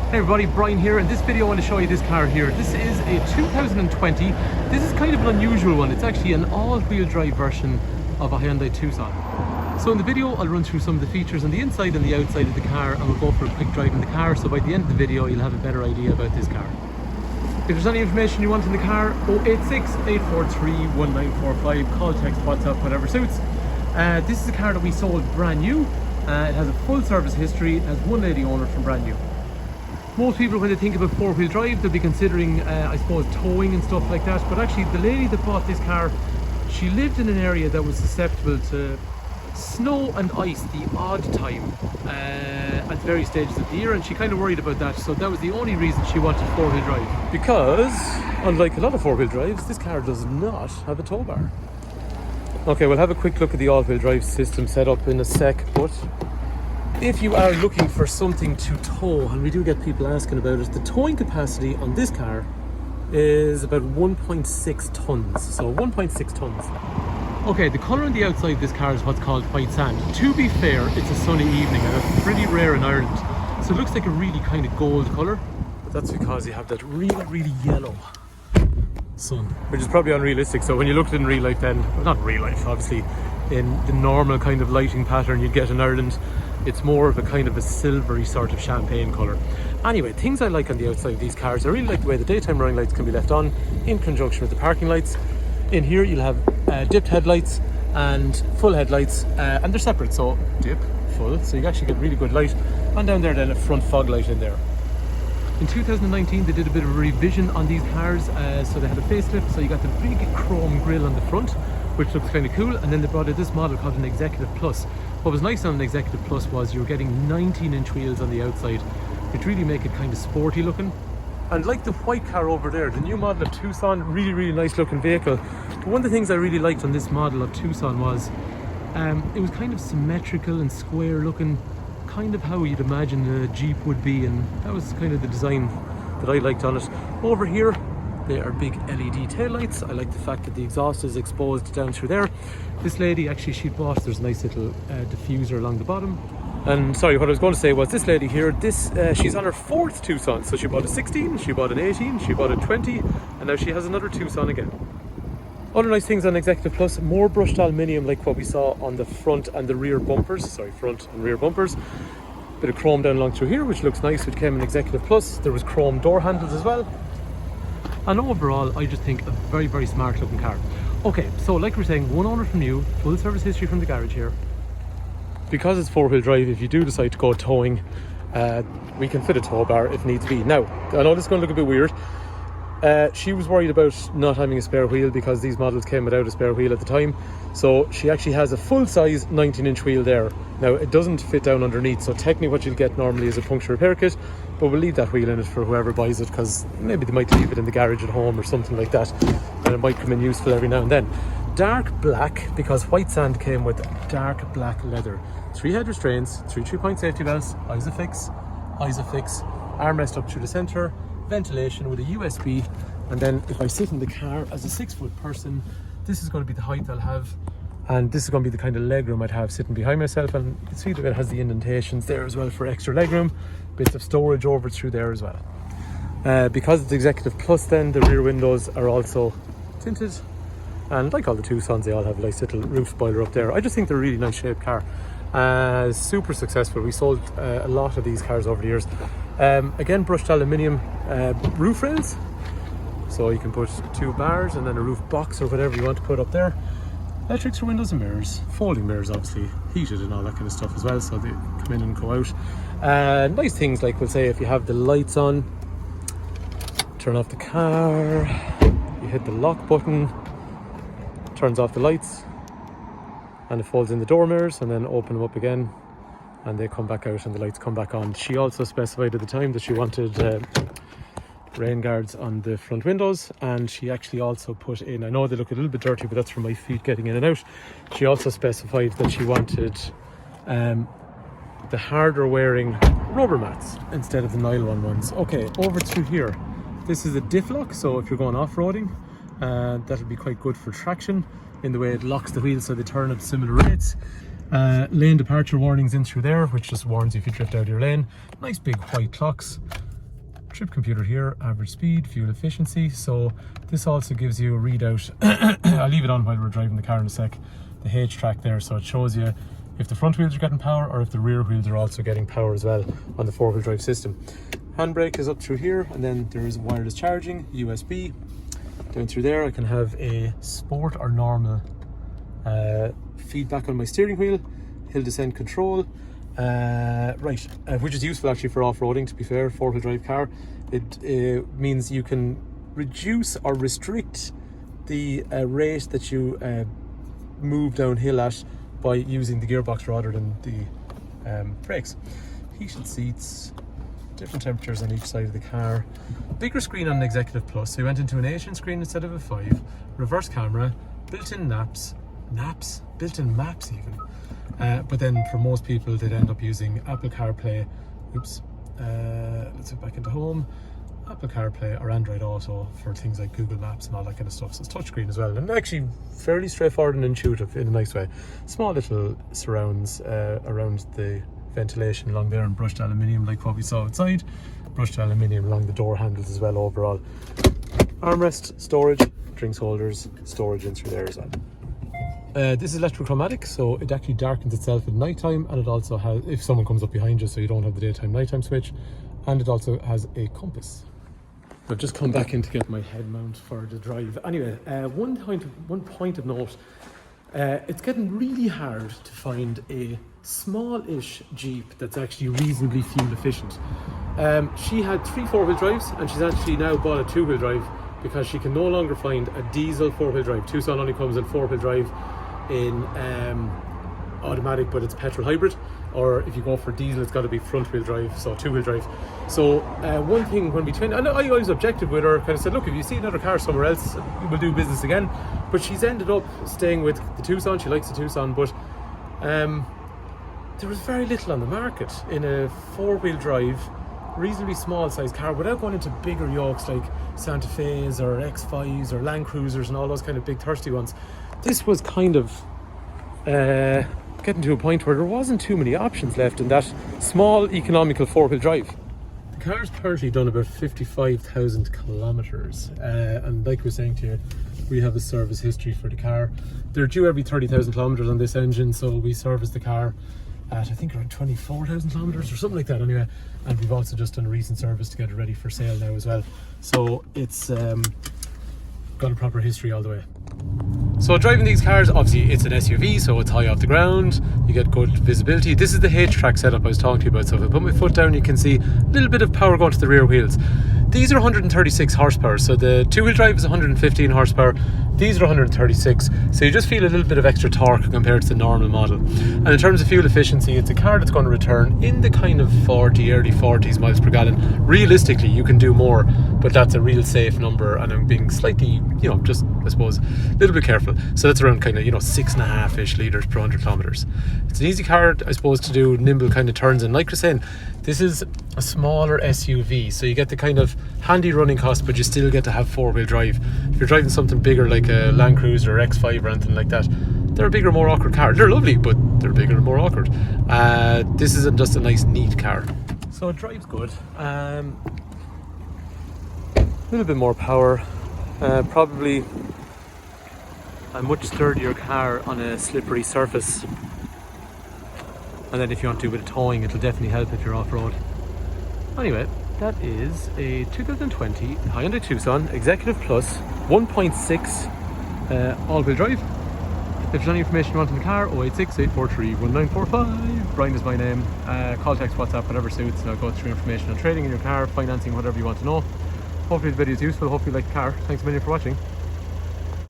Hey everybody, Brian here. In this video I want to show you this car here. This is a 2020. This is kind of an unusual one. It's actually an all-wheel drive version of a Hyundai Tucson. So in the video I'll run through some of the features on the inside and the outside of the car, and we'll go for a quick drive in the car, so by the end of the video you'll have a better idea about this car. If there's any information you want in the car, 086 843 1945, call, text, WhatsApp, whatever suits. This is a car that we sold brand new. It has a full service history. It has one lady owner from brand new. Most people, when they think about four-wheel drive, they'll be considering, I suppose, towing and stuff like that. But actually, the lady that bought this car, she lived in an area that was susceptible to snow and ice the odd time at various stages of the year, and she kind of worried about that. So that was the only reason she wanted four-wheel drive. Because, unlike a lot of four-wheel drives, this car does not have a tow bar. Okay, we'll have a quick look at the all-wheel drive system set up in a sec, but if you are looking for something to tow, and we do get people asking about it, the towing capacity on this car is about 1.6 tons. So 1.6 tons. Okay, the colour on the outside of this car is what's called white sand. To be fair, it's a sunny evening and it's pretty rare in Ireland. So it looks like a really kind of gold colour, but that's because you have that really yellow sun, which is probably unrealistic. So when you look at it in real life, then, well, not real life, obviously, in the normal kind of lighting pattern you'd get in Ireland, it's more of a kind of a silvery sort of champagne colour. Anyway, things I like on the outside of these cars, I really like the way the daytime running lights can be left on in conjunction with the parking lights. In here you'll have dipped headlights and full headlights, and they're separate, so dip, full, so you actually get really good light. And down there then a front fog light in there. In 2019 they did a bit of a revision on these cars, so they had a facelift, so you got the big chrome grille on the front, which looks kind of cool, and then they brought out this model called an Executive Plus. What was nice on an Executive Plus was you were getting 19-inch wheels on the outside, which really make it kind of sporty looking. And like the white car over there, the new model of Tucson, really nice looking vehicle. But one of the things I really liked on this model of Tucson was it was kind of symmetrical and square looking, kind of how you'd imagine a Jeep would be, and that was kind of the design that I liked on it. Over here they are big LED taillights. I like the fact that the exhaust is exposed down through there. This lady, actually, she bought, there's a nice little diffuser along the bottom. And sorry, what I was going to say was this lady here, she's on her fourth Tucson. So she bought a 16, she bought an 18, she bought a 20, and now she has another Tucson again. Other nice things on Executive Plus, more brushed aluminium like what we saw on the front and the rear bumpers. Sorry, front and rear bumpers. Bit of chrome down along through here, which looks nice, which came in Executive Plus. There was chrome door handles as well. And overall, I just think a very smart looking car. Okay, so like we're saying, one owner from new, full service history from the garage here. Because it's four-wheel drive, if you do decide to go towing, we can fit a tow bar if needs be. Now, I know this is going to look a bit weird. She was worried about not having a spare wheel because these models came without a spare wheel at the time. So she actually has a full-size 19-inch wheel there. Now, it doesn't fit down underneath, so technically what you'll get normally is a puncture repair kit, but we'll leave that wheel in it for whoever buys it, because maybe they might leave it in the garage at home or something like that, and it might come in useful every now and then. Dark black, because white sand came with dark black leather. 3 head restraints, 3 3-point safety belts, ISOFIX, armrest up through the centre, ventilation with a USB, and then if I sit in the car as a 6-foot person, this is going to be the height I'll have, and this is going to be the kind of legroom I'd have sitting behind myself. And you can see that it has the indentations there as well for extra legroom, bits of storage over through there as well. Because it's Executive Plus, then the rear windows are also tinted, and like all the Tucsons, they all have a nice little roof spoiler up there. I just think they're a really nice shaped car. Super successful. We sold a lot of these cars over the years. Again, brushed aluminium roof rails, so you can put 2 bars and then a roof box or whatever you want to put up there. Electrics for windows and mirrors, folding mirrors, obviously heated and all that kind of stuff as well, so they come in and go out. Nice things like, we'll say, if you have the lights on, turn off the car, you hit the lock button, turns off the lights, and it folds in the door mirrors, and then open them up again and they come back out and the lights come back on. She also specified at the time that she wanted rain guards on the front windows, and she actually also put in, I know they look a little bit dirty, but that's from my feet getting in and out, she also specified that she wanted the harder wearing rubber mats instead of the nylon ones. Okay, over through here, this is a diff lock, so if you're going off-roading, that'll be quite good for traction in the way it locks the wheels so they turn at similar rates. Lane departure warnings in through there, which just warns you if you drift out of your lane. Nice big white clocks. trip computer here, average speed, fuel efficiency. So this also gives you a readout. I'll leave it on while we're driving the car in a sec. The H track there, so it shows you if the front wheels are getting power or if the rear wheels are also getting power as well on the 4-wheel drive system. Handbrake is up through here, and then there is wireless charging, USB. Down through there I can have a sport or normal feedback on my steering wheel, hill descent control, which is useful actually for off-roading, to be fair. 4-wheel drive car, it means you can reduce or restrict the rate that you move downhill at by using the gearbox rather than the brakes. Heated seats, different temperatures on each side of the car, bigger screen on an Executive Plus, so you went into an 8-inch screen instead of a 5, reverse camera, built-in built-in maps even, but then for most people they'd end up using Apple CarPlay, let's get back into home, Apple CarPlay or Android Auto for things like Google Maps and all that kind of stuff. So it's touchscreen as well, and actually fairly straightforward and intuitive in a nice way. Small little surrounds around the ventilation along there, and brushed aluminium like what we saw outside. Brushed aluminium along the door handles as well overall. Armrest, storage, drinks holders, storage in through there as well. This is electrochromatic, so it actually darkens itself at night time, and it also has, if someone comes up behind you, so you don't have the daytime nighttime switch, and it also has a compass. I've just come back in to get my head mount for the drive. Anyway, one point of note, it's getting really hard to find a small-ish Jeep that's actually reasonably fuel efficient. She had 3 4-wheel drives, and she's actually now bought a 2-wheel drive because she can no longer find a diesel 4-wheel drive. Tucson only comes in 4-wheel drive in automatic, but it's petrol hybrid, or if you go for diesel it's got to be front wheel drive, so 2-wheel drive. So one thing when we trained, and I always objected with her, kind of said, look, if you see another car somewhere else we'll do business again, but she's ended up staying with the Tucson. She likes the Tucson, but there was very little on the market in a 4-wheel drive reasonably small size car without going into bigger yokes like Santa Fe's or X5s or Land Cruisers and all those kind of big thirsty ones. This was kind of getting to a point where there wasn't too many options left in that small economical 4-wheel drive. The car's currently done about 55,000 kilometers, and like we were saying to you, we have a service history for the car. They're due every 30,000 kilometers on this engine, so we service the car at I think around 24,000 kilometers or something like that anyway, and we've also just done a recent service to get it ready for sale now as well, so it's got a proper history all the way. So driving these cars, obviously it's an SUV, so it's high off the ground, you get good visibility. This is the H-track setup I was talking to you about, so if I put my foot down you can see a little bit of power going to the rear wheels. These are 136 horsepower, so the 2-wheel drive is 115 horsepower, these are 136, so you just feel a little bit of extra torque compared to the normal model. And in terms of fuel efficiency, it's a car that's going to return in the kind of early 40s miles per gallon. Realistically you can do more, but that's a real safe number, and I'm being slightly, just I suppose a little bit careful. So that's around kind of 6.5-ish litres per 100 kilometers. It's an easy car, I suppose, to do nimble kind of turns, and like you're saying, this is a smaller SUV, so you get the kind of handy running cost, but you still get to have 4-wheel drive. If you're driving something bigger like a Land Cruiser or X5 or anything like that, they're a bigger, more awkward car. They're lovely, but they're bigger and more awkward. This isn't just a nice neat car, so it drives good. A little bit more power, probably a much sturdier car on a slippery surface, and then if you want to do a bit of towing it'll definitely help if you're off-road. Anyway, that is a 2020 Hyundai Tucson Executive Plus 1.6 all-wheel drive. If there's any information you want on the car, 086 843 1945. Brian is my name. Call, text, WhatsApp, whatever suits, and I'll go through information on trading in your car, financing, whatever you want to know. Hopefully the video is useful, hopefully you like the car. Thanks a million for watching.